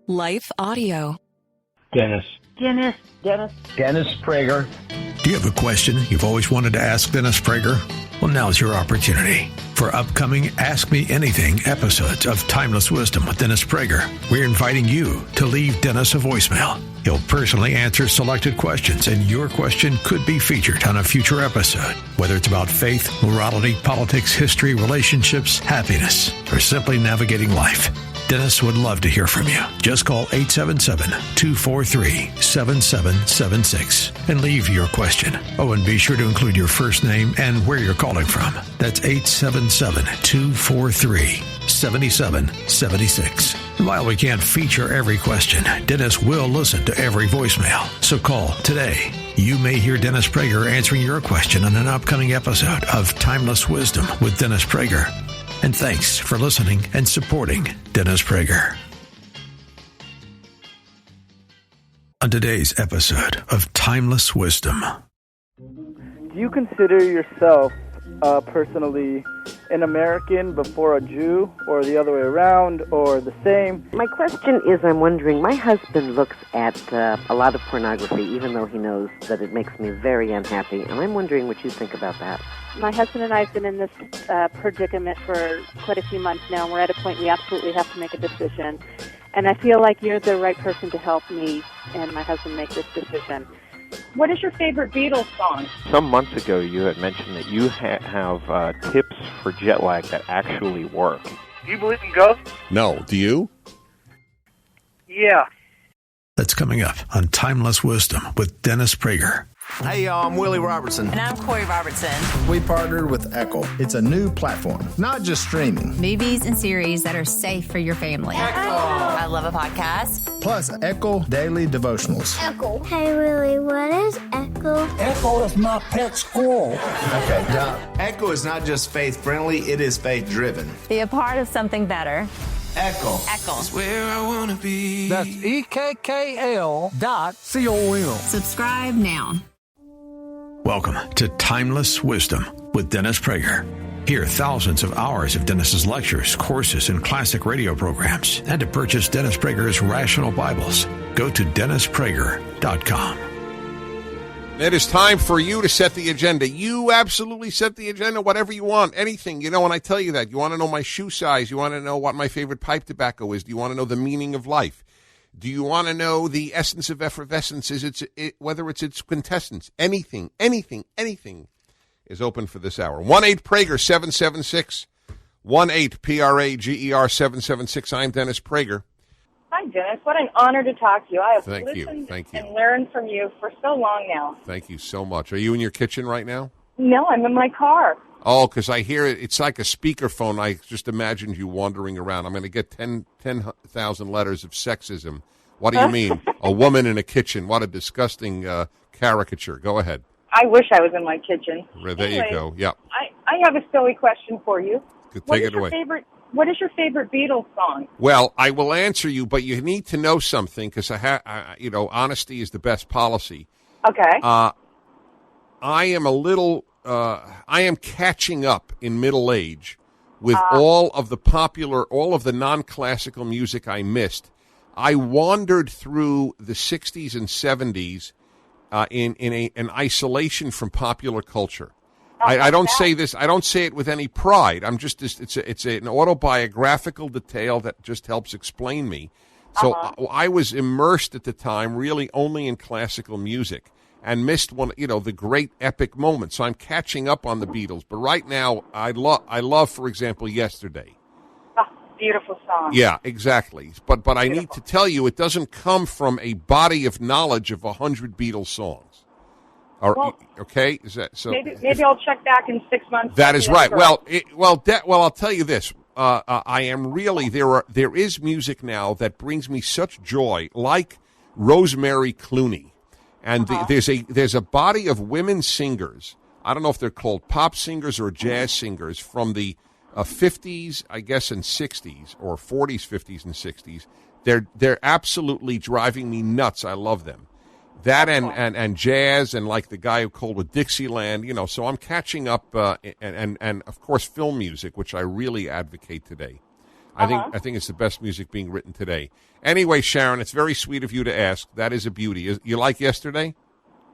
Life Audio. Dennis. Dennis Prager. Do you have a question you've always wanted to ask Dennis Prager? Well, now's your opportunity. For upcoming Ask Me Anything episodes of Timeless Wisdom with Dennis Prager, we're inviting you to leave Dennis a voicemail. He'll personally answer selected questions, and your question could be featured on a future episode. Whether it's about faith, morality, politics, history, relationships, happiness, or simply navigating life, Dennis would love to hear from you. Just call 877-243-7776 and leave your question. Oh, and be sure to include your first name and where you're calling from. That's 877-243-7776. While we can't feature every question, Dennis will listen to every voicemail. So call today. You may hear Dennis Prager answering your question on an upcoming episode of Timeless Wisdom with Dennis Prager. And thanks for listening and supporting Dennis Prager. On today's episode of Timeless Wisdom. Do you consider yourself personally an American before a Jew, or the other way around, or the same? My question is, I'm wondering, my husband looks at a lot of pornography, even though he knows that it makes me very unhappy, and I'm wondering what you think about that. My husband and I have been in this predicament for quite a few months now, and we're at a point we absolutely have to make a decision. And I feel like you're the right person to help me and my husband make this decision. What is your favorite Beatles song? Some months ago, you had mentioned that you have tips for jet lag that actually work. Do you believe in ghosts? No. Do you? Yeah. That's coming up on Timeless Wisdom with Dennis Prager. Hey, y'all, I'm Willie Robertson. And I'm Corey Robertson. We partnered with Echo. It's a new platform, not just streaming. Movies and series that are safe for your family. Echo! I love a podcast. Plus, Echo Daily Devotionals. Echo. Hey, Willie, what is Echo? Echo is my pet squirrel. Okay, now, Echo is not just faith-friendly, it is faith-driven. Be a part of something better. Echo. Echo. That's where I want to be. That's EKKL.com. Subscribe now. Welcome to Timeless Wisdom with Dennis Prager. Hear thousands of hours of Dennis's lectures, courses, and classic radio programs. And to purchase Dennis Prager's Rational Bibles, go to DennisPrager.com. It is time for you to set the agenda. You absolutely set the agenda, whatever you want, anything. You know, when I tell you that, you want to know my shoe size. You want to know what my favorite pipe tobacco is. Do you want to know the meaning of life? Do you want to know the essence of effervescence? Whether it's its quintessence? Anything is open for this hour. 1-8-PRAGER 776. 1-8-PRAGER 776. I'm Dennis Prager. Hi, Dennis. What an honor to talk to you. I have Thank you. listened and learned from you for so long now. Thank you so much. Are you in your kitchen right now? No, I'm in my car. Oh, because I hear it. It's like a speakerphone. I just imagined you wandering around. I'm going to get 10,000 letters of sexism. What do you mean? A woman in a kitchen. What a disgusting caricature. Go ahead. I wish I was in my kitchen. There you go. Yeah. I have a silly question for you. Take it away. What is your favorite Beatles song? Well, I will answer you, but you need to know something because honesty is the best policy. Okay. I am catching up in middle age with all of the non-classical music I missed. I wandered through the 60s and 70s in an isolation from popular culture. I don't say this. I don't say it with any pride. I'm just. It's an autobiographical detail that just helps explain me. So I was immersed at the time, really only in classical music, and missed the great epic moments. So I'm catching up on the Beatles. But right now, I love, for example, Yesterday. Beautiful song. Yeah, exactly. But I need to tell you, it doesn't come from a body of knowledge of 100 Beatles songs. Okay, is that so? Maybe I'll check back in 6 months. That is right. Well, I'll tell you this. I am really there is music now that brings me such joy, like Rosemary Clooney, and there's a body of women singers. I don't know if they're called pop singers or jazz singers from the 50s, I guess, and 60s, or 40s, 50s, and 60s. They're absolutely driving me nuts. I love them. That and jazz, and like the guy who called with Dixieland, so I'm catching up, and of course film music, which I really advocate today. I think it's the best music being written today. Anyway, Sharon, it's very sweet of you to ask. That is a beauty. You like Yesterday?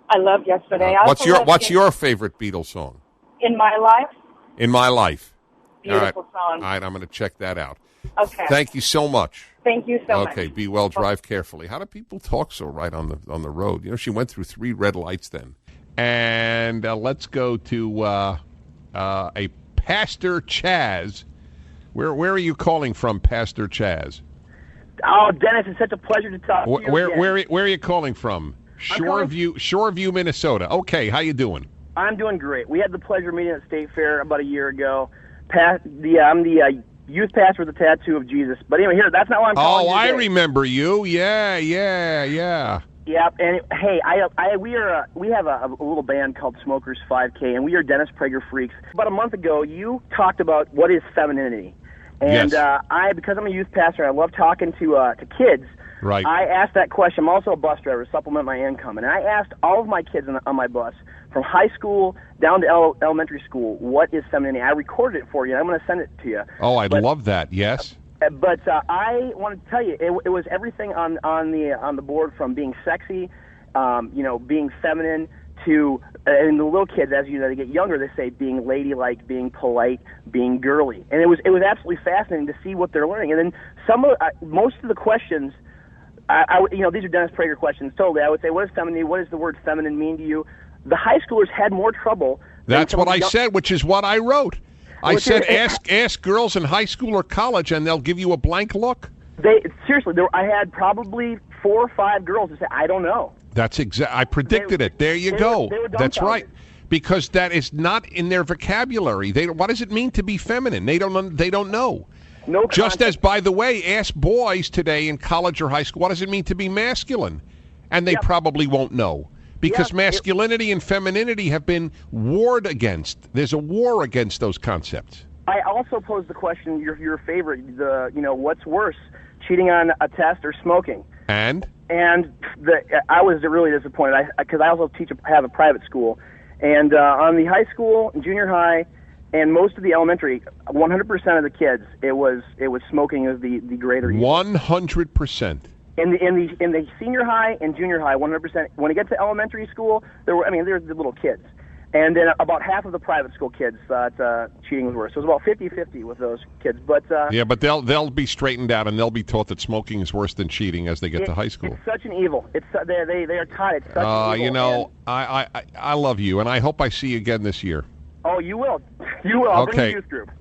I love Yesterday. What's your favorite Beatles song? In My Life? In My Life. Beautiful song. All right, I'm going to check that out. Okay. Thank you so much. Thank you so much. Okay, be well, drive carefully. How do people talk so right on the road? You know, she went through 3 red lights then. And let's go to a Pastor Chaz. Where are you calling from, Pastor Chaz? Oh, Dennis, it's such a pleasure to talk to you. Where are you calling from? Shoreview, Minnesota. Okay, how you doing? I'm doing great. We had the pleasure of meeting at State Fair about a year ago. I'm the youth pastor with the tattoo of Jesus. But anyway, that's not what I'm calling you I today. remember you. Yeah. Yeah, and hey, we have a little band called Smokers 5K, and we are Dennis Prager freaks. About a month ago, you talked about what is femininity, and yes. Because I'm a youth pastor, and I love talking to kids. Right. I asked that question. I'm also a bus driver to supplement my income, and I asked all of my kids on my bus, from high school down to elementary school, what is femininity. I recorded it for you, and I'm going to send it to you. Oh, I'd love that. Yes. But I wanted to tell you, it was everything on the board, from being sexy, being feminine, to and the little kids, as they get younger, they say being ladylike, being polite, being girly, and it was absolutely fascinating to see what they're learning. And then most of the questions, these are Dennis Prager questions. Totally, I would say, what is femininity? What does the word feminine mean to you? The high schoolers had more trouble. That's what I said, which is what I wrote. I said, ask girls in high school or college, and they'll give you a blank look. I had probably 4 or 5 girls who said, I don't know. That's I predicted it. There you go. That's right. Because that is not in their vocabulary. What does it mean to be feminine? They don't know. No. Just as, by the way, ask boys today in college or high school, what does it mean to be masculine? And they probably won't know. Because masculinity and femininity have been warred against. There's a war against those concepts. I also posed the question, your favorite, what's worse, cheating on a test or smoking? And I was really disappointed because I also have a private school, and on the high school, junior high, and most of the elementary, 100% of the kids, it was smoking as the greater evil. 100%. In the senior high and junior high, 100%. When it gets to elementary school, there's the little kids. And then about half of the private school kids thought cheating was worse. So it was about 50-50 with those kids. But but they'll be straightened out, and they'll be taught that smoking is worse than cheating as they get to high school. It's such an evil. They are taught it's such an evil. I love you, and I hope I see you again this year. Oh, you will. You will. I'll bring the youth group.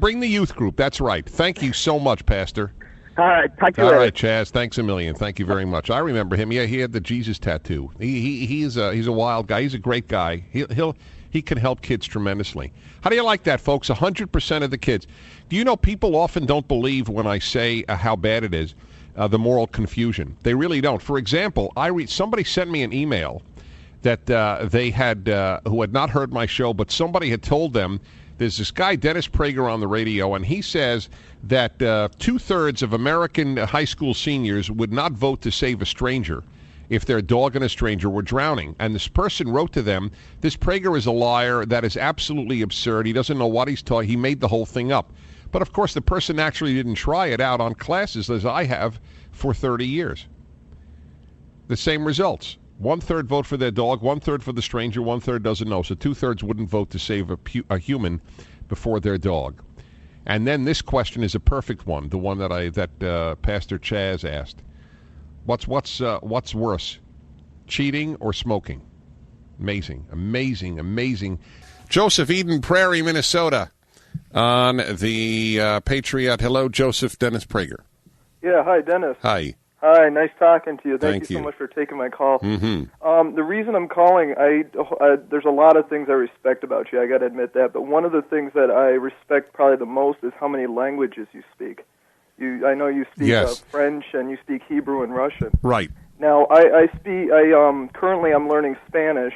Bring the youth group. That's right. Thank you so much, Pastor. All right, talk to you later. All right, Chaz. Thanks a million. Thank you very much. I remember him. Yeah, he had the Jesus tattoo. He's a wild guy. He's a great guy. He can help kids tremendously. How do you like that, folks? 100% of the kids. Do you know people often don't believe when I say how bad it is, the moral confusion. They really don't. For example, somebody sent me an email that they had who had not heard my show, but somebody had told them. There's this guy, Dennis Prager, on the radio, and he says that 2/3 of American high school seniors would not vote to save a stranger if their dog and a stranger were drowning. And this person wrote to them, this Prager is a liar. That is absolutely absurd. He doesn't know what he's talking. He made the whole thing up. But, of course, the person actually didn't try it out on classes, as I have for 30 years. The same results. 1/3 vote for their dog, 1/3 for the stranger, 1/3 doesn't know. So 2/3 wouldn't vote to save a human before their dog. And then this question is a perfect one, the one that Pastor Chaz asked. What's worse, cheating or smoking? Amazing, amazing, amazing. Joseph, Eden Prairie, Minnesota, on the Patriot. Hello, Joseph. Dennis Prager. Yeah, hi, Dennis. Hi. Hi, nice talking to you. Thank you so you. much for taking my call. Mm-hmm. The reason I'm calling, there's a lot of things I respect about you, I got to admit that, but one of the things that I respect probably the most is how many languages you speak. I know you speak French, and you speak Hebrew and Russian. Right. Now, currently I'm learning Spanish,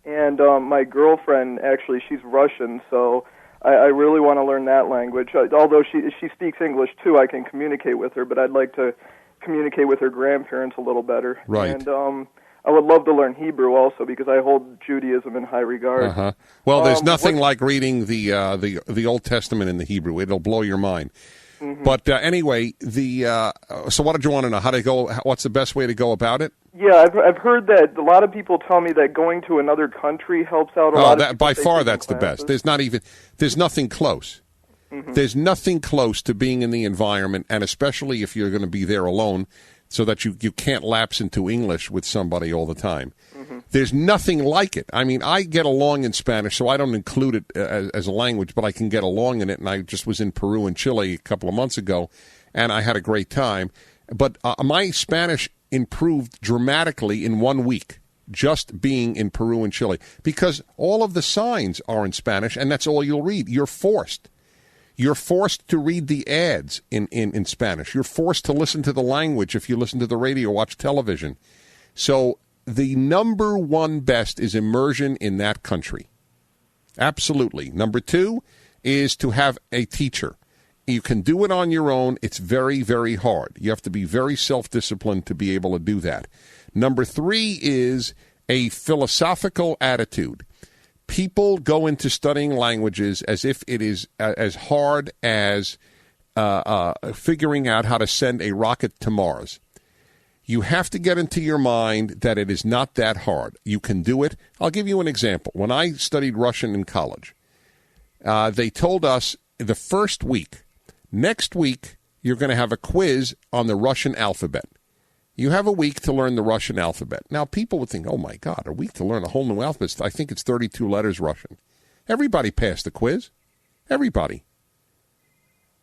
and my girlfriend, actually, she's Russian, so I really want to learn that language. Although she speaks English, too, I can communicate with her, but I'd like to communicate with her grandparents a little better. Right. And I would love to learn Hebrew also because I hold Judaism in high regard. Well, there's nothing like reading the Old Testament in the Hebrew. It'll blow your mind. But anyway, so what did you want to know? How to go? What's the best way to go about it? Yeah, I've heard that a lot of people tell me that going to another country helps out a lot. By far, that's the best. There's nothing close. There's nothing close to being in the environment, and especially if you're going to be there alone, so that you can't lapse into English with somebody all the time. There's nothing like it. I mean, I get along in Spanish, so I don't include it as a language, but I can get along in it. And I just was in Peru and Chile a couple of months ago, and I had a great time. But my Spanish improved dramatically in 1 week, just being in Peru and Chile, because all of the signs are in Spanish, and that's all you'll read. You're forced. You're forced to read the ads in Spanish. You're forced to listen to the language if you listen to the radio, watch television. So the number one best is immersion in that country. Absolutely. Number two is to have a teacher. You can do it on your own. It's very, very hard. You have to be very self-disciplined to be able to do that. Number three is a philosophical attitude. People go into studying languages as if it is as hard as figuring out how to send a rocket to Mars. You have to get into your mind that it is not that hard. You can do it. I'll give you an example. When I studied Russian in college, they told us the first week, next week, you're going to have a quiz on the Russian alphabet. You have a week to learn the Russian alphabet. Now, people would think, oh, my God, a week to learn a whole new alphabet. I think it's 32 letters Russian. Everybody passed the quiz. Everybody.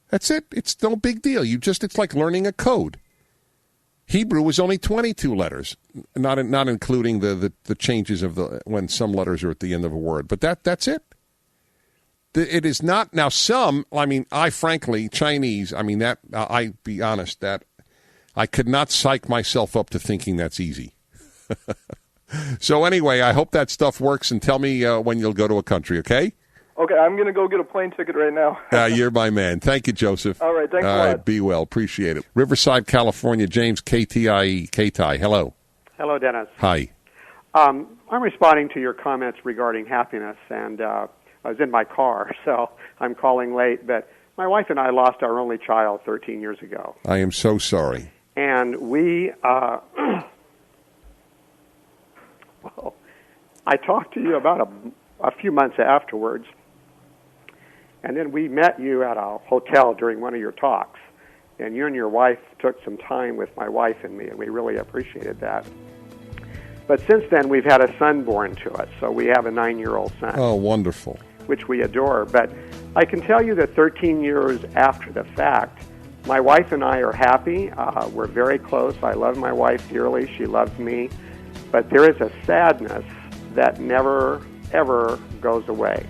That's it. It's no big deal. It's like learning a code. Hebrew was only 22 letters, not including the changes of when some letters are at the end of a word. But that's it. It is not. Now, frankly, Chinese, I be honest, that I could not psych myself up to thinking that's easy. So anyway, I hope that stuff works, and tell me when you'll go to a country, okay? Okay, I'm going to go get a plane ticket right now. You're my man. Thank you, Joseph. All right, thanks a lot. All right, be well. Appreciate it. Riverside, California, James, KTIE. K-Tie, hello. Hello, Dennis. Hi. I'm responding to your comments regarding happiness, and I was in my car, so I'm calling late, but my wife and I lost our only child 13 years ago. I am so sorry. And we, I talked to you about a few months afterwards, and then we met you at a hotel during one of your talks, and you and your wife took some time with my wife and me, and we really appreciated that. But since then, we've had a son born to us, so we have a 9-year-old son. Oh, wonderful. Which we adore. But I can tell you that 13 years after the fact, my wife and I are happy. We're very close. I love my wife dearly. She loves me. But there is a sadness that never, ever goes away.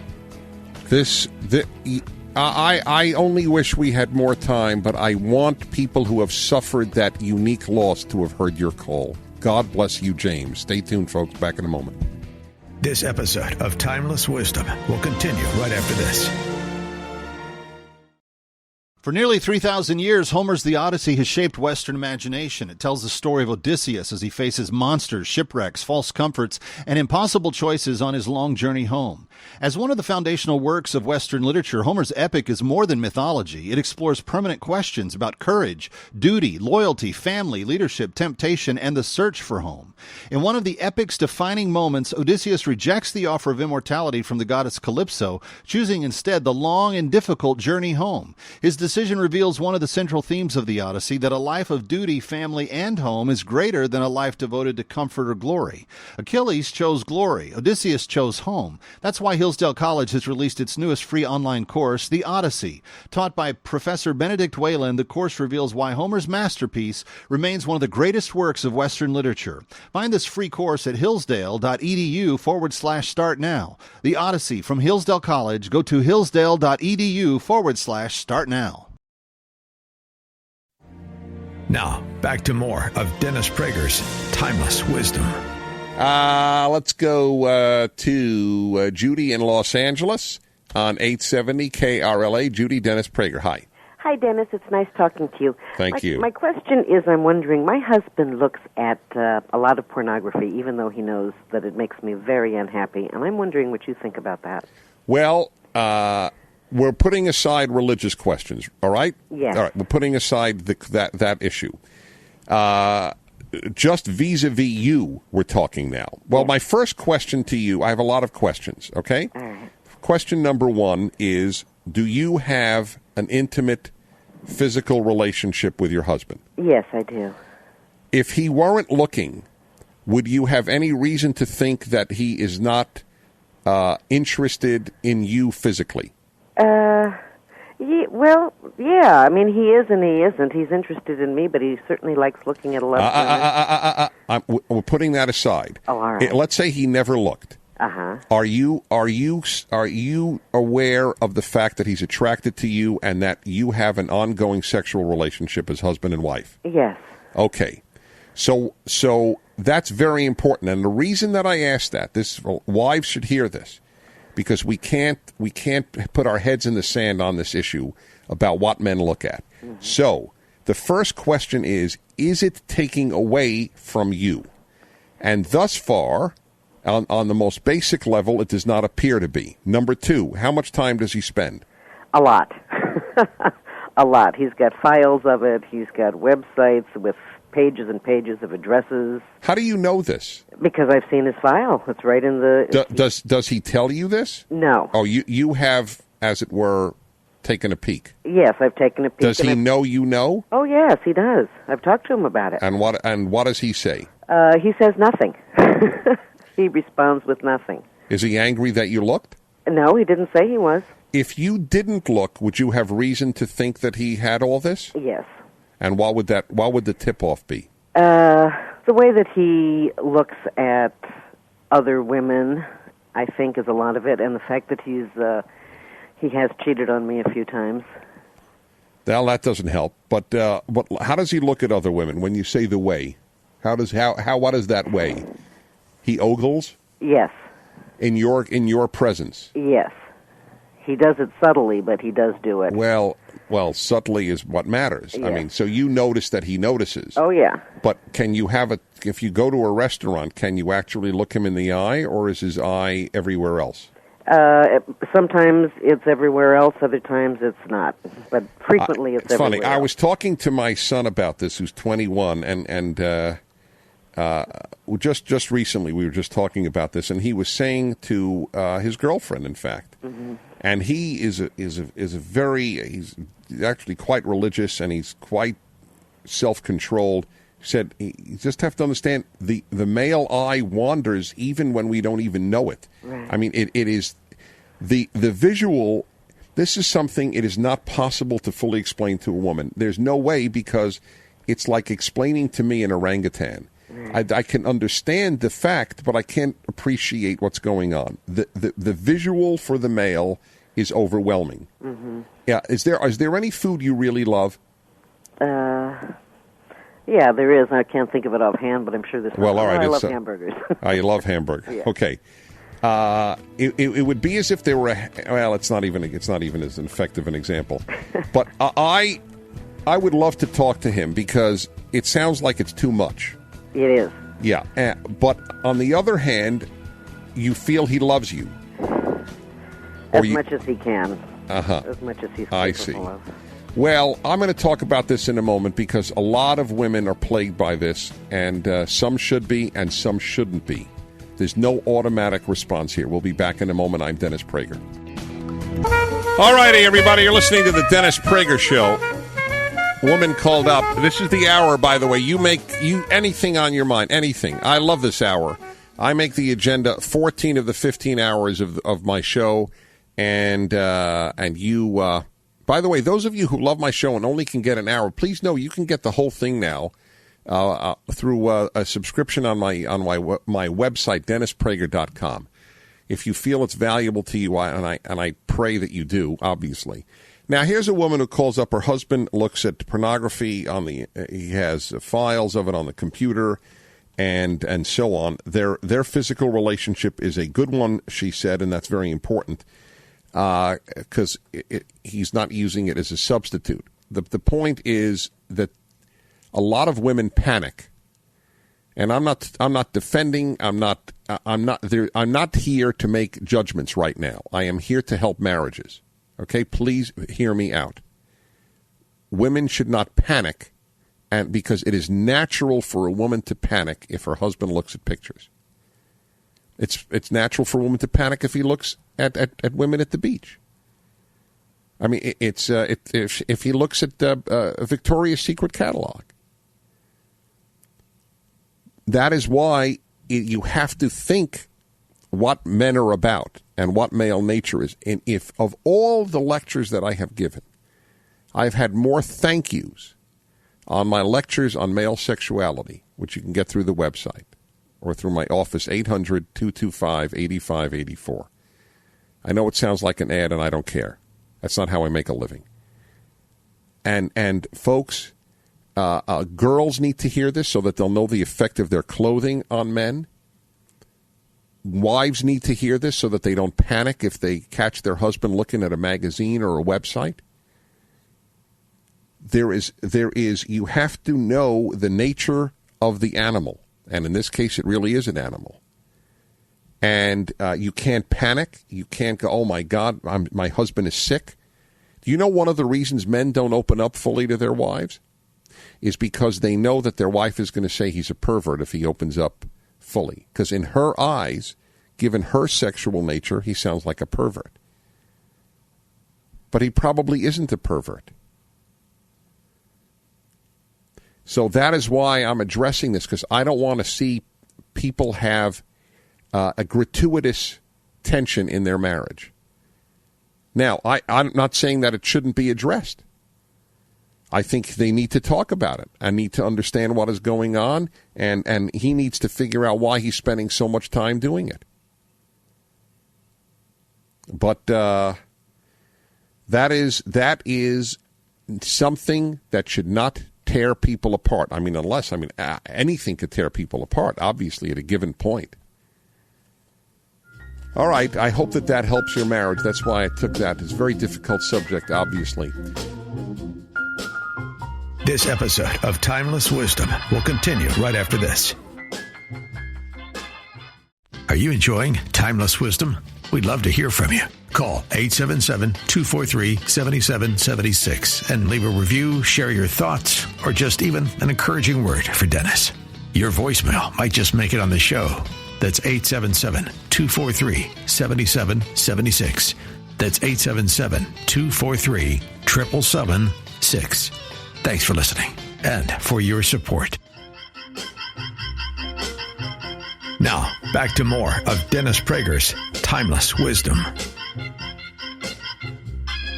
I only wish we had more time, but I want people who have suffered that unique loss to have heard your call. God bless you, James. Stay tuned, folks. Back in a moment. This episode of Timeless Wisdom will continue right after this. For nearly 3,000 years, Homer's The Odyssey has shaped Western imagination. It tells the story of Odysseus as he faces monsters, shipwrecks, false comforts, and impossible choices on his long journey home. As one of the foundational works of Western literature, Homer's epic is more than mythology. It explores permanent questions about courage, duty, loyalty, family, leadership, temptation, and the search for home. In one of the epic's defining moments, Odysseus rejects the offer of immortality from the goddess Calypso, choosing instead the long and difficult journey home. His decision reveals one of the central themes of the Odyssey, that a life of duty, family, and home is greater than a life devoted to comfort or glory. Achilles chose glory. Odysseus chose home. That's why Hillsdale College has released its newest free online course, The Odyssey. Taught by Professor Benedict Whalen, the course reveals why Homer's masterpiece remains one of the greatest works of Western literature. Find this free course at hillsdale.edu/start now. The Odyssey from Hillsdale College. Go to hillsdale.edu/start now. Now, back to more of Dennis Prager's Timeless Wisdom. Let's go to Judy in Los Angeles on 870 KRLA. Judy, Dennis Prager. Hi. Hi, Dennis. It's nice talking to you. Thank you. My question is, I'm wondering, my husband looks at a lot of pornography, even though he knows that it makes me very unhappy, and I'm wondering what you think about that. Well, we're putting aside religious questions, all right? Yes. All right, we're putting aside that issue. Just vis-a-vis you, we're talking now. Well, my first question to you, I have a lot of questions, okay? All right. Question number one is, do you have an intimate physical relationship with your husband? Yes, I do. If he weren't looking, would you have any reason to think that he is not interested in you physically? Yeah. I mean, he is and he isn't. He's interested in me, but he certainly likes looking at a lot of women. We're putting that aside. Oh, all right. Let's say he never looked. Uh-huh. Are you aware of the fact that he's attracted to you and that you have an ongoing sexual relationship as husband and wife? Yes. Okay. So that's very important. And the reason that I ask that, wives should hear this, because we can't put our heads in the sand on this issue about what men look at. Mm-hmm. So the first question is it taking away from you? And thus far, on the most basic level, it does not appear to be. Number two, how much time does he spend? A lot. A lot. He's got files of it. He's got websites with pages and pages of addresses. How do you know this? Because I've seen his file. It's right in the... Does he tell you this? No. Oh, you have, as it were, taken a peek? Yes, I've taken a peek. Does he know you know? Oh, yes, he does. I've talked to him about it. And what does he say? He says nothing. He responds with nothing. Is he angry that you looked? No, he didn't say he was. If you didn't look, would you have reason to think that he had all this? Yes. And what would the tip-off be? The way that he looks at other women, I think, is a lot of it, and the fact that he has cheated on me a few times. Well, that doesn't help. But how does he look at other women? When you say the way, what is that way? He ogles? Yes. In your presence? Yes. He does it subtly, but he does do it. Well, subtly is what matters. Yes. I mean, so you notice that he notices. Oh, yeah. But can you if you go to a restaurant, can you actually look him in the eye, or is his eye everywhere else? Sometimes it's everywhere else, other times it's not. But frequently it's everywhere funny. else. I was talking to my son about this, who's 21, and just recently we were just talking about this, and he was saying to his girlfriend, in fact, mm-hmm. and he he's actually quite religious, and he's quite self-controlled. He said, you just have to understand, the male eye wanders even when we don't even know it. Right. I mean, it is the visual. This is something it is not possible to fully explain to a woman. There's no way, because it's like explaining to me an orangutan. I can understand the fact, but I can't appreciate what's going on. The visual for the male is overwhelming. Mm-hmm. Yeah, is there any food you really love? Yeah, there is. I can't think of it offhand, but I'm sure there's. Well, all right. I love hamburgers. You love hamburgers. Yeah. Okay. It would be as if there were. It's not even as effective an example. But I would love to talk to him, because it sounds like it's too much. It is. Yeah, but on the other hand, you feel he loves you. Much as he can. Uh-huh. As much as he's capable I see. of. Well, I'm going to talk about this in a moment, because a lot of women are plagued by this, and some should be and some shouldn't be. There's no automatic response here. We'll be back in a moment. I'm Dennis Prager. All righty, everybody. You're listening to the Dennis Prager Show. Woman called up. This is the hour, by the way. You anything on your mind, anything. I love this hour. I make the agenda 14 of the 15 hours of my show, and you. By the way, those of you who love my show and only can get an hour, please know you can get the whole thing now through a subscription on my website, DennisPrager.com. If you feel it's valuable to you, and I pray that you do, obviously. Now, here's a woman who calls up. Her husband looks at pornography he has files of it on the computer, and so on. Their physical relationship is a good one, she said, and that's very important, because he's not using it as a substitute. The point is that a lot of women panic, and I'm not defending. I'm not here to make judgments right now. I am here to help marriages. Okay, please hear me out. Women should not panic, and because it is natural for a woman to panic if her husband looks at pictures. It's natural for a woman to panic if he looks at women at the beach. I mean, if he looks at a Victoria's Secret catalog. That is why you have to think what men are about and what male nature is. And if of all the lectures that I have given, I've had more thank yous on my lectures on male sexuality, which you can get through the website or through my office, 800-225-8584. I know it sounds like an ad, and I don't care. That's not how I make a living. And folks, girls need to hear this so that they'll know the effect of their clothing on men. Wives need to hear this so that they don't panic if they catch their husband looking at a magazine or a website. There is. You have to know the nature of the animal, and in this case, it really is an animal. And you can't panic. You can't go, oh, my God, my husband is sick. Do you know one of the reasons men don't open up fully to their wives is because they know that their wife is going to say he's a pervert if he opens up fully. Because in her eyes, given her sexual nature, he sounds like a pervert. But he probably isn't a pervert. So that is why I'm addressing this, because I don't want to see people have a gratuitous tension in their marriage. Now, I'm not saying that it shouldn't be addressed. I think they need to talk about it. I need to understand what is going on, and he needs to figure out why he's spending so much time doing it. But that is something that should not tear people apart. I mean, anything could tear people apart, obviously, at a given point. All right, I hope that helps your marriage. That's why I took that. It's a very difficult subject, obviously. This episode of Timeless Wisdom will continue right after this. Are you enjoying Timeless Wisdom? We'd love to hear from you. Call 877-243-7776 and leave a review, share your thoughts, or just even an encouraging word for Dennis. Your voicemail might just make it on the show. That's 877-243-7776. That's 877-243-7776. Thanks for listening and for your support. Now, back to more of Dennis Prager's Timeless Wisdom.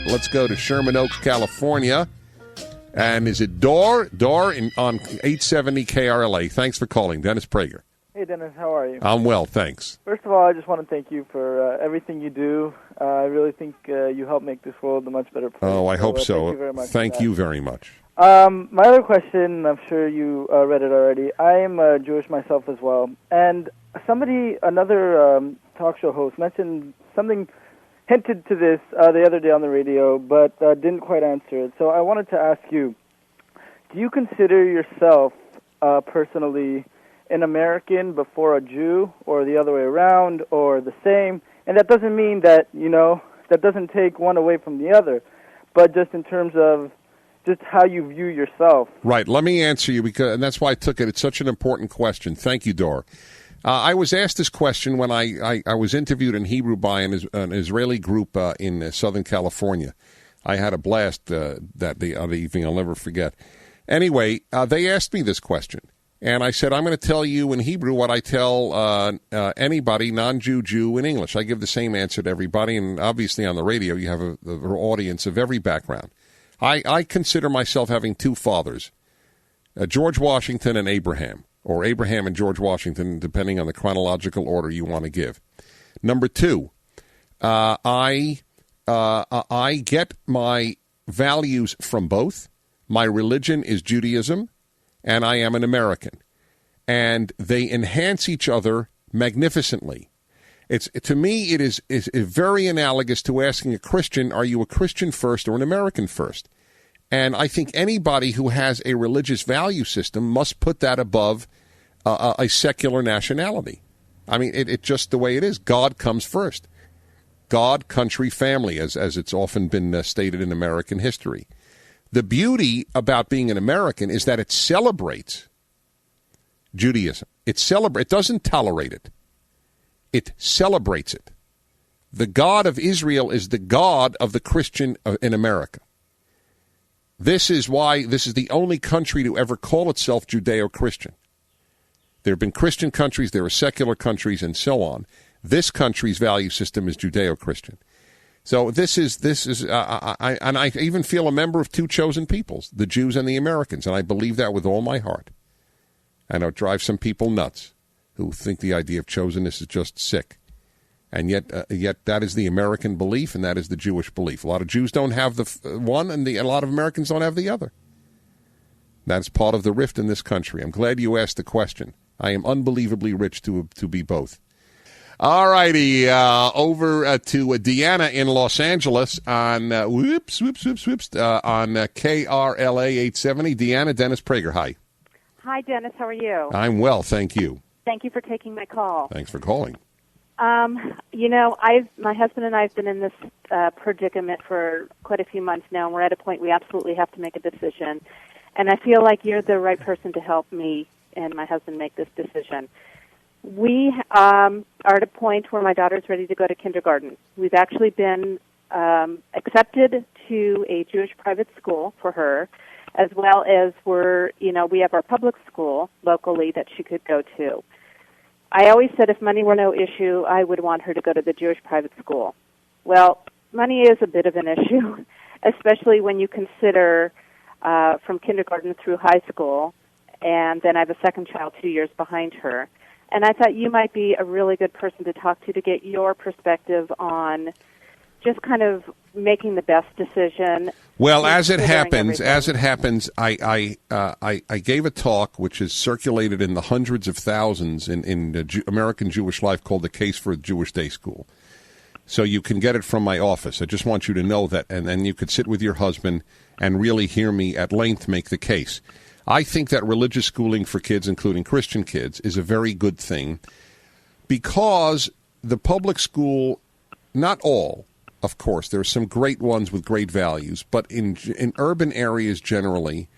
Let's go to Sherman Oaks, California. And is it Dor? Dor on 870 KRLA. Thanks for calling. Dennis Prager. Hey, Dennis, how are you? I'm well, thanks. First of all, I just want to thank you for everything you do. I really think you help make this world a much better place. Oh, I hope so. Thank you very much. Thank you very much. My other question, I'm sure you read it already. I am Jewish myself as well. And another talk show host mentioned something, hinted to this the other day on the radio, but didn't quite answer it. So I wanted to ask you, do you consider yourself personally an American before a Jew, or the other way around, or the same? And that doesn't mean that, that doesn't take one away from the other, but just in terms of just how you view yourself. Right. Let me answer you, and that's why I took it. It's such an important question. Thank you, Dor. I was asked this question when I was interviewed in Hebrew by an Israeli group in Southern California. I had a blast that evening. I'll never forget. Anyway, they asked me this question. And I said, I'm going to tell you in Hebrew what I tell anybody, non-Jew, Jew, in English. I give the same answer to everybody, and obviously on the radio you have an audience of every background. I consider myself having two fathers, George Washington and Abraham, or Abraham and George Washington, depending on the chronological order you want to give. Number two, I get my values from both. My religion is Judaism, and I am an American. And they enhance each other magnificently. To me, it is very analogous to asking a Christian, are you a Christian first or an American first? And I think anybody who has a religious value system must put that above a secular nationality. I mean, it's just the way it is. God comes first. God, country, family, as it's often been stated in American history. The beauty about being an American is that it celebrates Judaism. It doesn't tolerate it. It celebrates it. The God of Israel is the God of the Christian in America. This is why this is the only country to ever call itself Judeo-Christian. There have been Christian countries, there are secular countries, and so on. This country's value system is Judeo-Christian. So this is, I even feel a member of two chosen peoples, the Jews and the Americans, and I believe that with all my heart. I know it drives some people nuts who think the idea of chosenness is just sick. And yet that is the American belief, and that is the Jewish belief. A lot of Jews don't have the one, and a lot of Americans don't have the other. That's part of the rift in this country. I'm glad you asked the question. I am unbelievably rich to be both. All righty, over to Deanna in Los Angeles on on KRLA 870. Deanna, Dennis Prager, hi. Hi, Dennis. How are you? I'm well, thank you. Thank you for taking my call. Thanks for calling. My husband and I have been in this predicament for quite a few months now, and we're at a point we absolutely have to make a decision. And I feel like you're the right person to help me and my husband make this decision. We are at a point where my daughter's ready to go to kindergarten. We've actually been accepted to a Jewish private school for her, as well as we have our public school locally that she could go to. I always said if money were no issue, I would want her to go to the Jewish private school. Well, money is a bit of an issue, especially when you consider from kindergarten through high school, and then I have a second child 2 years behind her. And I thought you might be a really good person to talk to get your perspective on just kind of making the best decision. Well, as it happens, I gave a talk which is circulated in the hundreds of thousands in American Jewish life called The Case for a Jewish Day School. So you can get it from my office. I just want you to know that, and then you could sit with your husband and really hear me at length make the case. I think that religious schooling for kids, including Christian kids, is a very good thing because the public school, not all, of course, there are some great ones with great values, but in urban areas generally,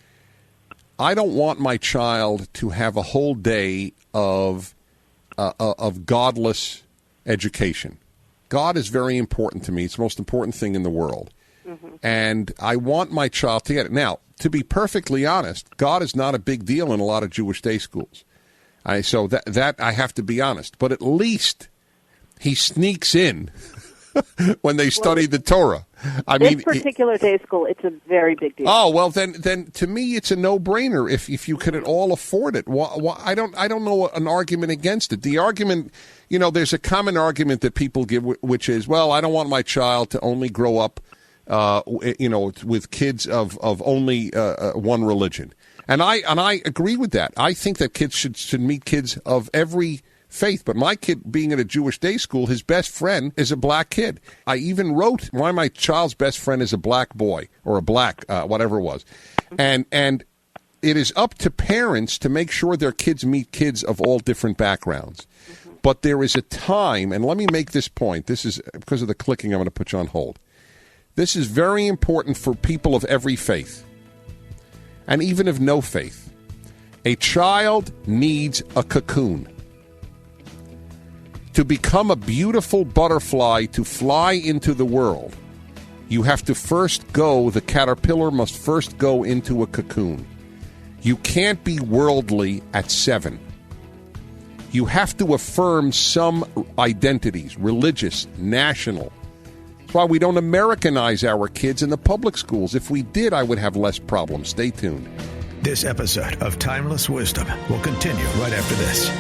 I don't want my child to have a whole day of godless education. God is very important to me. It's the most important thing in the world. Mm-hmm. And I want my child to get it. Now, to be perfectly honest, God is not a big deal in a lot of Jewish day schools. So that I have to be honest. But at least he sneaks in when they study the Torah. This particular day school, it's a very big deal. Oh, well, then to me it's a no-brainer if you can at all afford it. I don't know an argument against it. The argument, there's a common argument that people give, which is, well, I don't want my child to only grow up with kids of only one religion. And I agree with that. I think that kids should meet kids of every faith. But my kid, being at a Jewish day school, his best friend is a black kid. I even wrote why my child's best friend is a black boy or a black, whatever it was. And it is up to parents to make sure their kids meet kids of all different backgrounds. But there is a time, and let me make this point. This is because of the clicking, I'm going to put you on hold. This is very important for people of every faith, and even of no faith. A child needs a cocoon. To become a beautiful butterfly to fly into the world, you have to the caterpillar must first go into a cocoon. You can't be worldly at 7. You have to affirm some identities, religious, national. That's why we don't Americanize our kids in the public schools. If we did, I would have less problems. Stay tuned. This episode of Timeless Wisdom will continue right after this.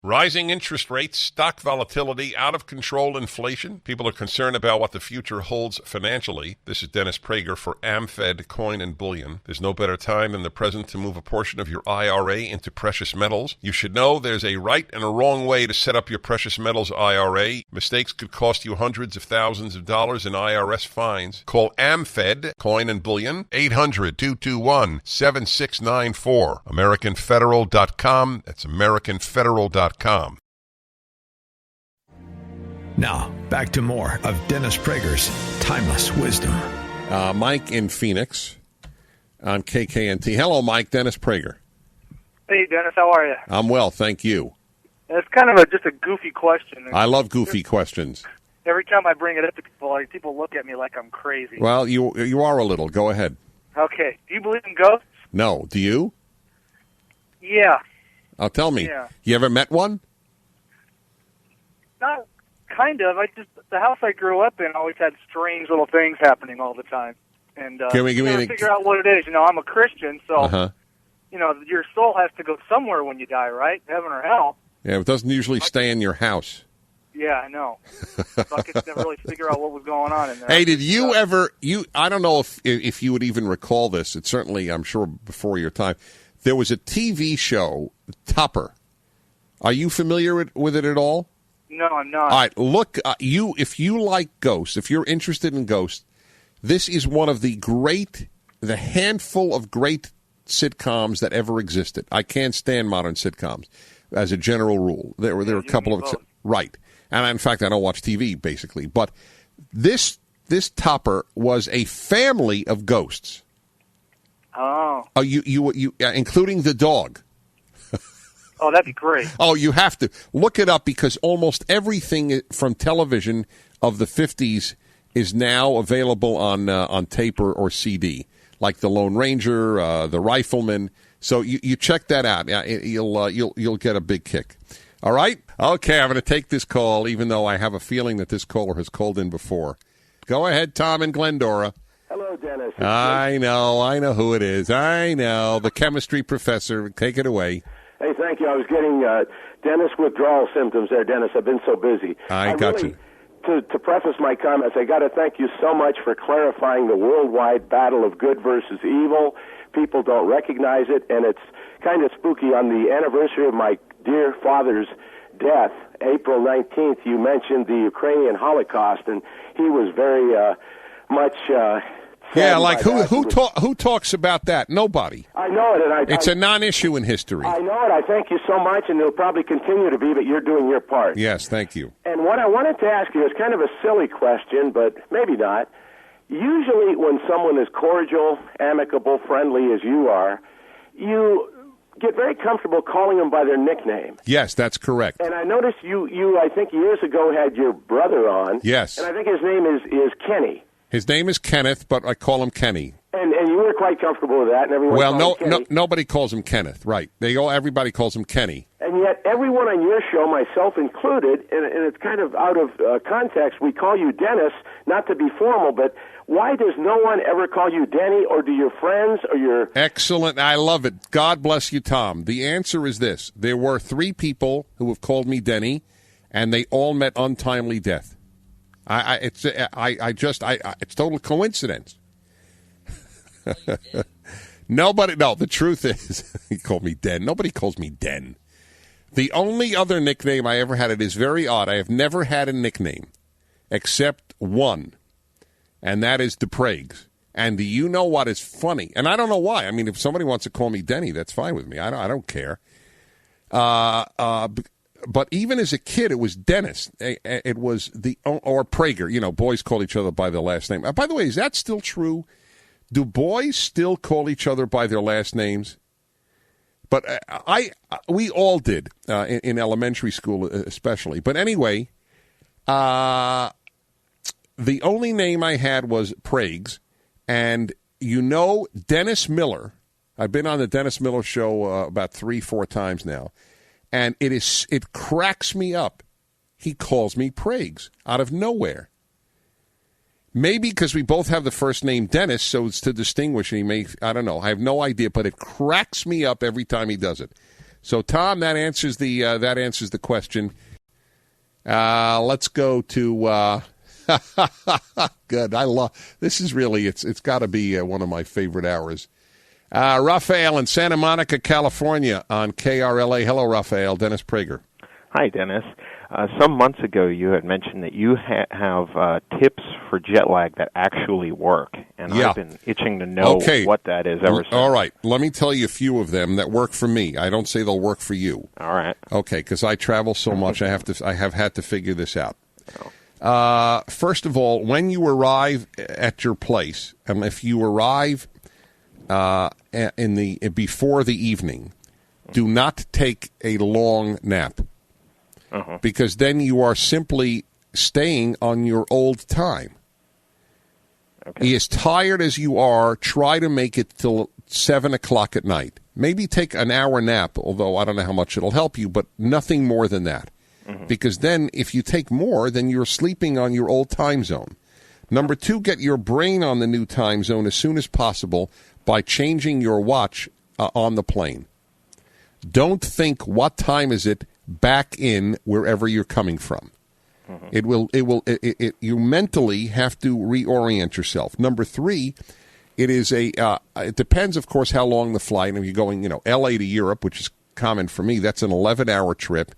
Rising interest rates, stock volatility, out-of-control inflation. People are concerned about what the future holds financially. This is Dennis Prager for AmFed Coin and Bullion. There's no better time than the present to move a portion of your IRA into precious metals. You should know there's a right and a wrong way to set up your precious metals IRA. Mistakes could cost you hundreds of thousands of dollars in IRS fines. Call AmFed Coin and Bullion, 800-221-7694. AmericanFederal.com. That's AmericanFederal.com. Now, back to more of Dennis Prager's Timeless Wisdom. Mike in Phoenix on KKNT. Hello, Mike. Dennis Prager. Hey, Dennis. How are you? I'm well, thank you. It's kind of just a goofy question. I love goofy questions. Every time I bring it up to people, people look at me like I'm crazy. Well, you are a little. Go ahead. Okay. Do you believe in ghosts? No. Do you? Yeah. Oh, tell me. Yeah. You ever met one? Not kind of. The house I grew up in always had strange little things happening all the time, and Give me figure out what it is. I'm a Christian, so your soul has to go somewhere when you die, right? Heaven or hell. Yeah, it doesn't usually stay in your house. Yeah, I know. So I could never really figure out what was going on in there. Hey, did you ever? I don't know if you would even recall this. It's certainly, I'm sure, before your time. There was a TV show, Tupper. Are you familiar with it at all? No, I'm not. All right, look, if you like ghosts, if you're interested in ghosts, this is one of the handful of great sitcoms that ever existed. I can't stand modern sitcoms as a general rule. There were a couple of right, and in fact, I don't watch TV basically. But this Tupper was a family of ghosts. Oh. You including the dog. Oh, that'd be great. Oh, you have to look it up because almost everything from television of the 50s is now available on tape or CD, like the Lone Ranger, the Rifleman. So you check that out. You'll get a big kick. All right? Okay, I'm going to take this call, even though I have a feeling that this caller has called in before. Go ahead, Tom in Glendora. Hello, Dennis. I know who it is. I know, the chemistry professor. Take it away. Hey, thank you. I was getting Dennis withdrawal symptoms there, Dennis. I've been so busy. I got you. To preface my comments, I got to thank you so much for clarifying the worldwide battle of good versus evil. People don't recognize it, and it's kind of spooky. On the anniversary of my dear father's death, April 19th, you mentioned the Ukrainian Holocaust, and he was very much... yeah, like who talks about that? Nobody. I know it, and it's a non-issue in history. I know it. I thank you so much, and it'll probably continue to be, but you're doing your part. Yes, thank you. And what I wanted to ask you is kind of a silly question, but maybe not. Usually when someone is cordial, amicable, friendly as you are, you get very comfortable calling them by their nickname. Yes, that's correct. And I noticed you I think years ago had your brother on. Yes. And I think his name is Kenny. His name is Kenneth, but I call him Kenny. And you were quite comfortable with that, and everyone called him Kenny. Nobody calls him Kenneth, right? Everybody calls him Kenny. And yet everyone on your show, myself included, and it's kind of out of context, we call you Dennis, not to be formal, but why does no one ever call you Denny, or do your friends or your... Excellent. I love it. God bless you, Tom. The answer is this. There were 3 people who have called me Denny, and they all met untimely death. It's total coincidence. The truth is, he called me Den. Nobody calls me Den. The only other nickname I ever had, it is very odd. I have never had a nickname except one, and that is the Pragues. And do you know what is funny? And I don't know why. I mean, if somebody wants to call me Denny, that's fine with me. I don't care. But even as a kid, it was Dennis. It was or Prager. Boys call each other by their last name. By the way, is that still true? Do boys still call each other by their last names? But we all did in elementary school, especially. But anyway, the only name I had was Pragues, and Dennis Miller. I've been on the Dennis Miller show about 3-4 times now. And it cracks me up. He calls me Pragues out of nowhere. Maybe because we both have the first name Dennis, so it's to distinguish. And I don't know. I have no idea, but it cracks me up every time he does it. So, Tom, that answers the question. Let's go to. Good. This is really. It's got to be one of my favorite hours. Raphael in Santa Monica, California on KRLA. Hello, Raphael. Dennis Prager. Hi, Dennis. Some months ago, you had mentioned that you have tips for jet lag that actually work, and I've been itching to know what that is ever since. All right. Let me tell you a few of them that work for me. I don't say they'll work for you. All right. Okay, because I travel so much, I have had to figure this out. First of all, when you arrive at your place, and if you arrive before the evening, do not take a long nap, because then you are simply staying on your old time. Okay. As tired as you are, try to make it till 7 o'clock at night. Maybe take an hour nap, although I don't know how much it'll help you, but nothing more than that. Because then if you take more, then you're sleeping on your old time zone. Number 2, get your brain on the new time zone as soon as possible by changing your watch on the plane. Don't think, what time is it, back in wherever you're coming from. You mentally have to reorient yourself. Number 3, it depends, of course, how long the flight. And if you're going, L.A. to Europe, which is common for me, that's an 11-hour trip,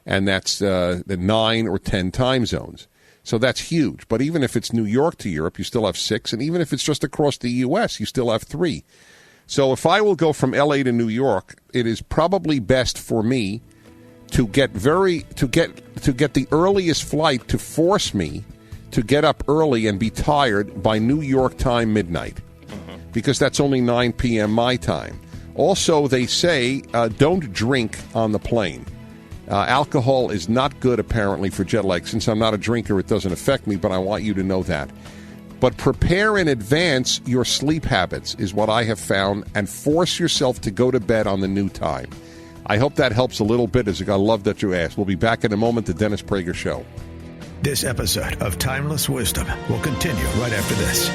and that's the 9 or 10 time zones. So that's huge. But even if it's New York to Europe, you still have 6, and even if it's just across the U.S., you still have 3. So if I will go from L.A. to New York, it is probably best for me to get the earliest flight to force me to get up early and be tired by New York time midnight, because that's only 9 p.m. my time. Also, they say don't drink on the plane. Alcohol is not good, apparently, for jet lag. Since I'm not a drinker, it doesn't affect me, but I want you to know that. But prepare in advance your sleep habits is what I have found, and force yourself to go to bed on the new time. I hope that helps a little bit. I love that you asked. We'll be back in a moment, the Dennis Prager Show. This episode of Timeless Wisdom will continue right after this.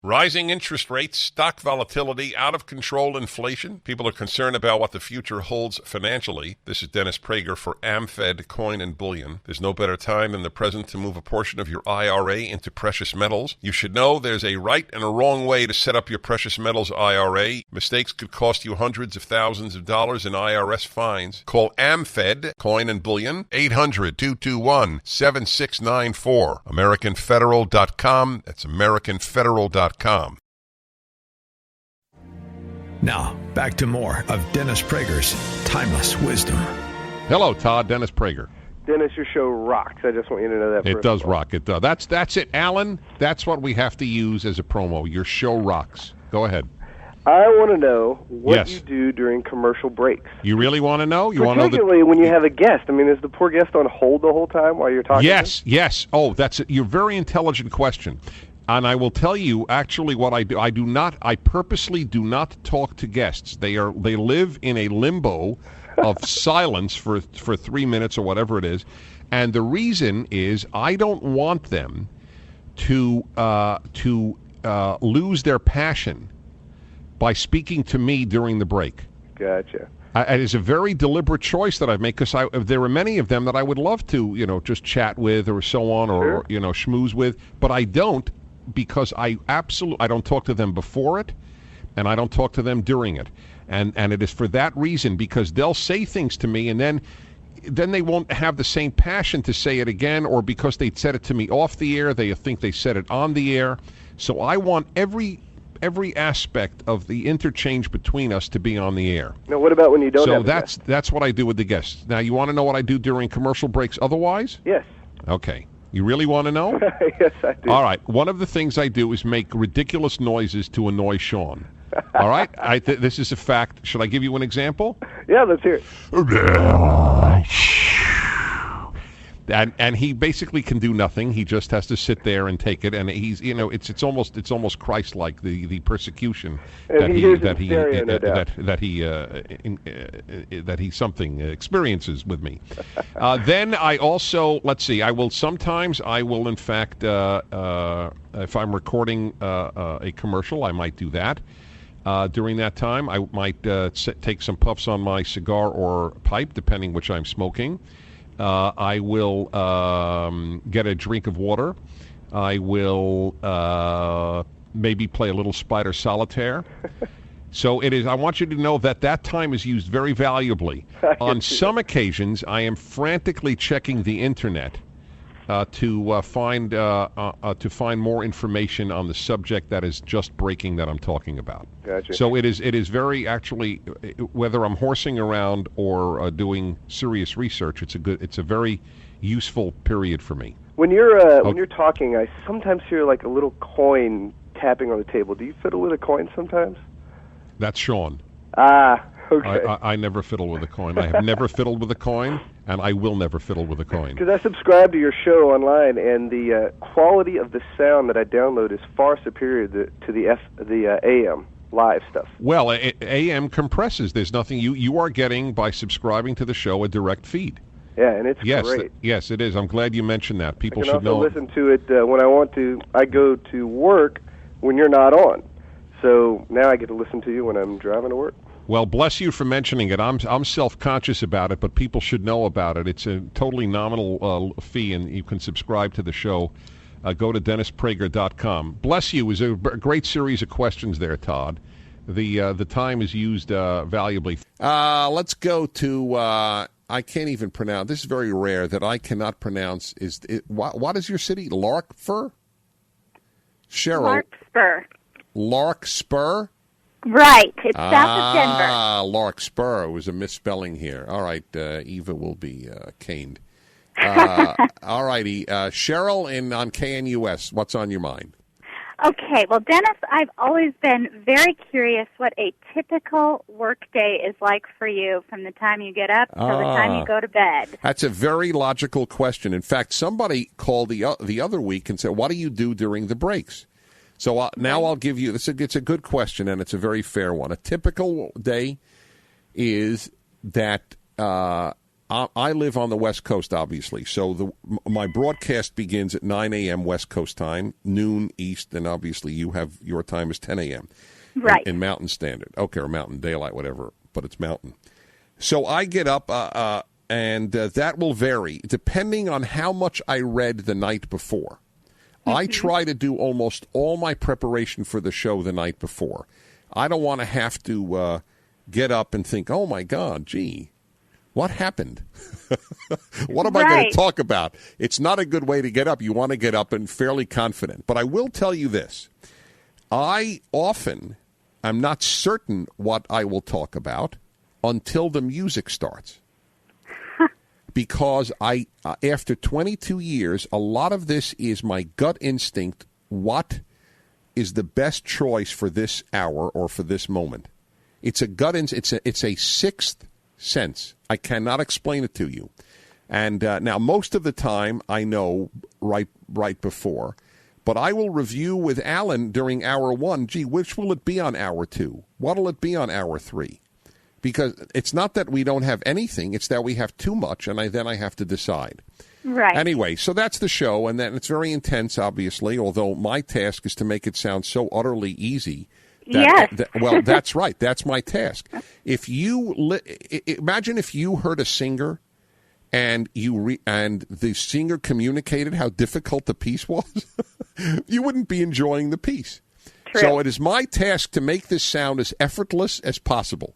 Rising interest rates, stock volatility, out-of-control inflation. People are concerned about what the future holds financially. This is Dennis Prager for AmFed Coin and Bullion. There's no better time than the present to move a portion of your IRA into precious metals. You should know there's a right and a wrong way to set up your precious metals IRA. Mistakes could cost you hundreds of thousands of dollars in IRS fines. Call AmFed Coin and Bullion, 800-221-7694. AmericanFederal.com. That's AmericanFederal.com. Now, back to more of Dennis Prager's Timeless Wisdom. Hello, Todd. Dennis Prager. Dennis, your show rocks. I just want you to know that. It does rock. It does. That's it, Alan. That's what we have to use as a promo. Your show rocks. Go ahead. I want to know what you do during commercial breaks. You really want to know? Particularly when you have a guest. I mean, is the poor guest on hold the whole time while you're talking? Yes. Oh, that's your very intelligent question. And I will tell you, actually, what I do. I purposely do not talk to guests. They live in a limbo of silence for 3 minutes or whatever it is. And the reason is I don't want them to lose their passion by speaking to me during the break. Gotcha. It is a very deliberate choice that I've made, because there are many of them that I would love to, just chat with or so on, or schmooze with, but I don't. Because I don't talk to them before it, and I don't talk to them during it, and it is for that reason, because they'll say things to me, and then they won't have the same passion to say it again, or because they said it to me off the air, they think they said it on the air. So I want every aspect of the interchange between us to be on the air. Now, what about when you don't? So that's what I do with the guests. Now, you want to know what I do during commercial breaks? Otherwise? Yes. Okay. You really want to know? Yes, I do. All right. One of the things I do is make ridiculous noises to annoy Sean. All right? This is a fact. Should I give you an example? Yeah, let's hear it. And he basically can do nothing. He just has to sit there and take it. And he's, it's almost Christ-like, the persecution that he something experiences with me. Then I also, let's see, I will in fact, if I'm recording a commercial, I might do that. During that time, I might take some puffs on my cigar or pipe, depending which I'm smoking. I will get a drink of water. I will maybe play a little spider solitaire. So it is. I want you to know that time is used very valuably. On some occasions, I am frantically checking the internet to find more information on the subject that is just breaking that I'm talking about. Gotcha. So it is very actually, whether I'm horsing around or doing serious research, it's a very useful period for me. When you're talking, I sometimes hear like a little coin tapping on the table. Do you fiddle with a coin sometimes? That's Sean. Okay. I never fiddle with a coin. I have never fiddled with a coin, and I will never fiddle with a coin. Because I subscribe to your show online, and the quality of the sound that I download is far superior to the AM live stuff. Well, AM compresses. There's nothing you are getting by subscribing to the show a direct feed. Yeah, and it's great. Yes, it is. I'm glad you mentioned that. People should know. I can also listen to it when I want to. I go to work when you're not on. So now I get to listen to you when I'm driving to work. Well, bless you for mentioning it. I'm self-conscious about it, but people should know about it. It's a totally nominal fee, and you can subscribe to the show. Go to DennisPrager.com. Bless you. It was a great series of questions there, Todd. The time is used valuably. Let's go to, I can't even pronounce, this is very rare that I cannot pronounce. What is your city? Larkspur? Cheryl. Larkspur? Right. It's south of Denver. Larkspur. It was a misspelling here. All right. Eva will be caned. All righty. Cheryl on KNUS, what's on your mind? Okay. Well, Dennis, I've always been very curious what a typical work day is like for you from the time you get up till the time you go to bed. That's a very logical question. In fact, somebody called the other week and said, what do you do during the breaks? So now I'll give you, it's a good question, and it's a very fair one. A typical day is that I live on the West Coast, obviously. So my broadcast begins at 9 a.m. West Coast time, noon East, and obviously your time is 10 a.m. Right. In Mountain Standard. Okay, or Mountain Daylight, whatever, but it's Mountain. So I get up, and that will vary depending on how much I read the night before. I try to do almost all my preparation for the show the night before. I don't want to have to get up and think, oh, my God, gee, what happened? What am I going to talk about? It's not a good way to get up. You want to get up and fairly confident. But I will tell you this. I often am not certain what I will talk about until the music starts. Because after 22 years, a lot of this is my gut instinct. What is the best choice for this hour or for this moment? It's a gut instinct. It's a sixth sense. I cannot explain it to you. And now, most of the time, I know right before. But I will review with Alan during hour one. Gee, which will it be on hour two? What'll it be on hour three? Because it's not that we don't have anything, it's that we have too much, and then I have to decide. Right. Anyway, so that's the show, and then it's very intense, obviously, although my task is to make it sound so utterly easy. Well, that's right. That's my task. If you imagine if you heard a singer and and the singer communicated how difficult the piece was, you wouldn't be enjoying the piece. True. So it is my task to make this sound as effortless as possible.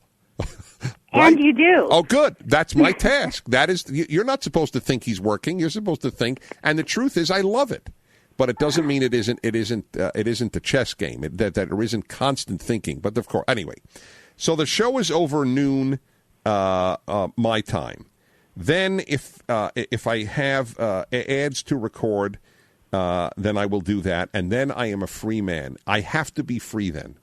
Right? And you do. Oh, good. That's my task. That is, you're not supposed to think he's working. You're supposed to think. And the truth is, I love it. But it doesn't mean it isn't a chess game. That there isn't constant thinking. But of course, anyway. So the show is over noon, my time. Then if I have ads to record, then I will do that. And then I am a free man. I have to be free then.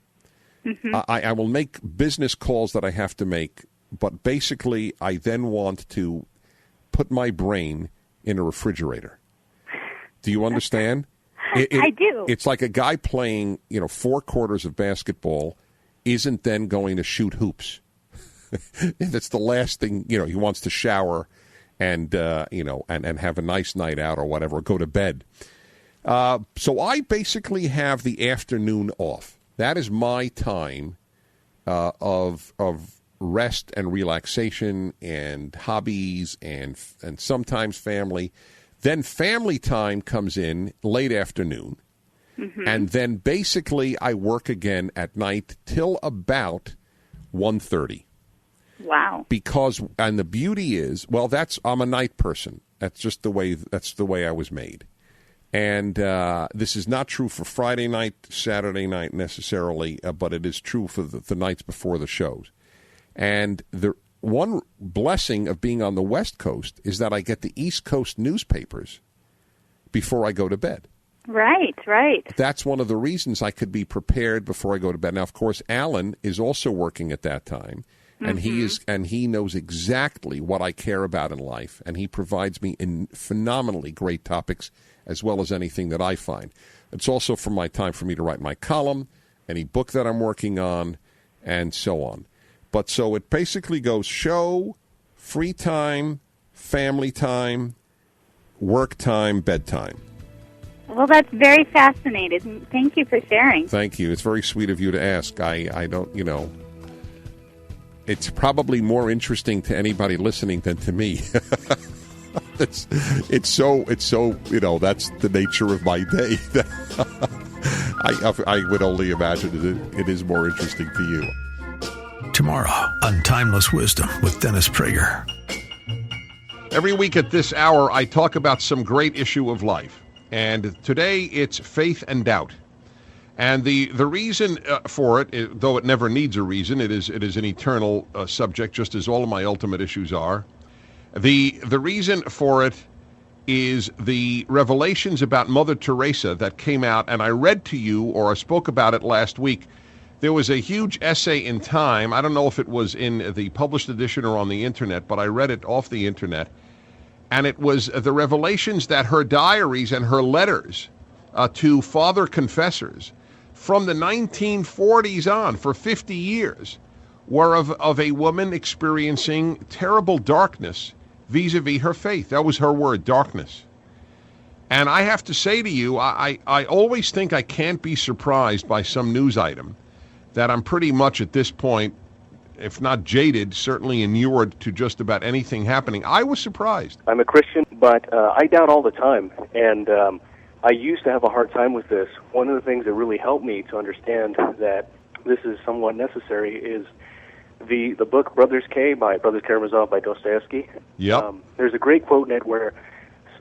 Mm-hmm. I will make business calls that I have to make, but basically I then want to put my brain in a refrigerator. Do you understand? I do. It's like a guy playing, 4 quarters of basketball isn't then going to shoot hoops. That's the last thing, he wants to shower and have a nice night out or whatever, or go to bed. So I basically have the afternoon off. That is my time of rest and relaxation and hobbies and sometimes family. Then family time comes in late afternoon. Mm-hmm. And then basically I work again at night till about 1:30. Wow. And the beauty is, I'm a night person. That's just the way I was made. And this is not true for Friday night, Saturday night necessarily, but it is true for the nights before the shows. And the one blessing of being on the West Coast is that I get the East Coast newspapers before I go to bed. Right. That's one of the reasons I could be prepared before I go to bed. Now, of course, Alan is also working at that time, and he knows exactly what I care about in life, and he provides me in phenomenally great topics as well as anything that I find. It's also for my time for me to write my column, any book that I'm working on, and so on. But so it basically goes show, free time, family time, work time, bedtime. Well, that's very fascinating. Thank you for sharing. Thank you. It's very sweet of you to ask. I don't, it's probably more interesting to anybody listening than to me. It's so that's the nature of my day. I would only imagine it is more interesting to you. Tomorrow on Timeless Wisdom with Dennis Prager. Every week at this hour, I talk about some great issue of life. And today it's faith and doubt. And the reason for it, though it never needs a reason, it is an eternal subject, just as all of my ultimate issues are. The reason for it is the revelations about Mother Teresa that came out, and I read to you, or I spoke about it last week. There was a huge essay in Time. I don't know if it was in the published edition or on the Internet, but I read it off the Internet. And it was the revelations that her diaries and her letters to father confessors from the 1940s on, for 50 years, were of a woman experiencing terrible darkness vis-a-vis her faith. That was her word, darkness. And I have to say to you, I always think I can't be surprised by some news item that I'm pretty much at this point, if not jaded, certainly inured to just about anything happening. I was surprised. I'm a Christian, but I doubt all the time, and I used to have a hard time with this. One of the things that really helped me to understand that this is somewhat necessary is the book Brothers Karamazov by Dostoevsky. Yep. There's a great quote in it where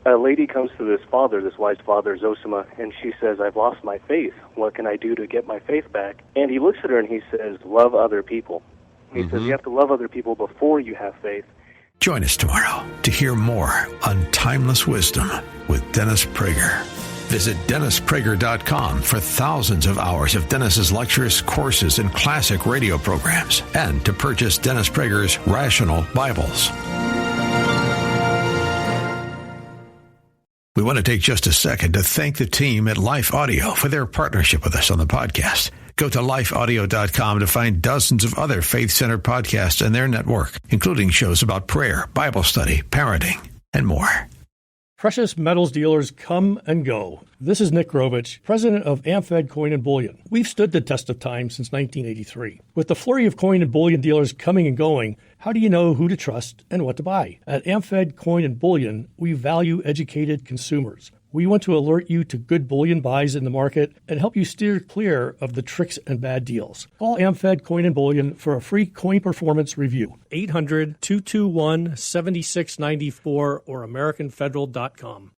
a lady comes to this wise father, Zosima, and she says, "I've lost my faith. What can I do to get my faith back?" And he looks at her and he says, "Love other people." He says you have to love other people before you have faith. Join us tomorrow to hear more on Timeless Wisdom with Dennis Prager. Visit DennisPrager.com for thousands of hours of Dennis's lectures, courses, and classic radio programs, and to purchase Dennis Prager's Rational Bibles. We want to take just a second to thank the team at Life Audio for their partnership with us on the podcast. Go to lifeaudio.com to find dozens of other faith-centered podcasts in their network, including shows about prayer, Bible study, parenting, and more. Precious metals dealers come and go. This is Nick Grovich, president of AmFed Coin and Bullion. We've stood the test of time since 1983. With the flurry of coin and bullion dealers coming and going, how do you know who to trust and what to buy? At AmFed Coin and Bullion, we value educated consumers. We want to alert you to good bullion buys in the market and help you steer clear of the tricks and bad deals. Call AmFed Coin and Bullion for a free coin performance review. 800-221-7694 or AmericanFederal.com.